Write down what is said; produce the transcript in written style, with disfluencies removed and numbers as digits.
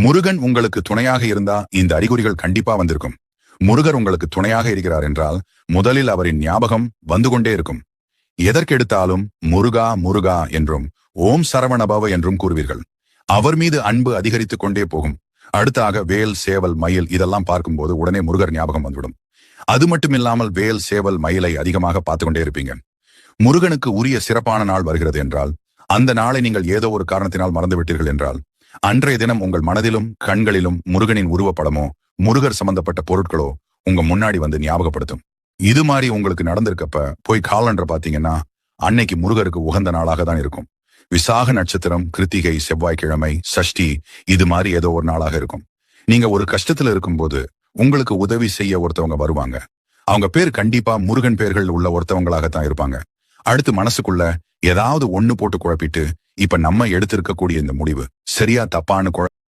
முருகன் உங்களுக்கு துணையாக இருந்தா இந்த அறிகுறிகள் கண்டிப்பா வந்திருக்கும். முருகர் உங்களுக்கு துணையாக இருக்கிறார் என்றால் முதலில் அவரின் ஞாபகம் வந்து கொண்டே இருக்கும். எதற்கெடுத்தாலும் முருகா முருகா என்றும் ஓம் சரவணபவ என்றும் கூறுவீர்கள். அவர் மீது அன்பு அதிகரித்துக் கொண்டே போகும். அடுத்தாக வேல் சேவல் மயில் இதெல்லாம் பார்க்கும்போது உடனே முருகர் ஞாபகம் வந்துவிடும். அது மட்டுமில்லாமல் வேல் சேவல் மயிலை அதிகமாக பார்த்து கொண்டே இருப்பீங்க. முருகனுக்கு உரிய சிறப்பான நாள் வருகிறது என்றால், அந்த நாளை நீங்கள் ஏதோ ஒரு காரணத்தினால் மறந்துவிட்டீர்கள் என்றால், அன்றைய தினம் உங்கள் மனதிலும் கண்களிலும் முருகனின் உருவப்படமோ முருகர் சம்பந்தப்பட்ட பொருட்களோ உங்க முன்னாடி வந்து ஞாபகப்படுத்தும். இது மாதிரி உங்களுக்கு நடந்திருக்கப்ப போய் காலண்டர் பாத்தீங்கன்னா அன்னைக்கு முருகருக்கு உகந்த நாளாக தான் இருக்கும். விசாக நட்சத்திரம், கிருத்திகை, செவ்வாய்க்கிழமை, சஷ்டி இது மாதிரி ஏதோ ஒரு நாளாக இருக்கும். நீங்க ஒரு கஷ்டத்துல இருக்கும்போது உங்களுக்கு உதவி செய்ய ஒருத்தவங்க வருவாங்க. அவங்க பேர் கண்டிப்பா முருகன் பேர்கள் உள்ள ஒருத்தவங்களாகத்தான் இருப்பாங்க. அடுத்து மனசுக்குள்ள ஏதாவது ஒண்ணு போட்டு குழப்பிட்டு இப்ப நம்ம எடுத்திருக்கக்கூடிய இந்த முடிவு சரியா தப்பான்னு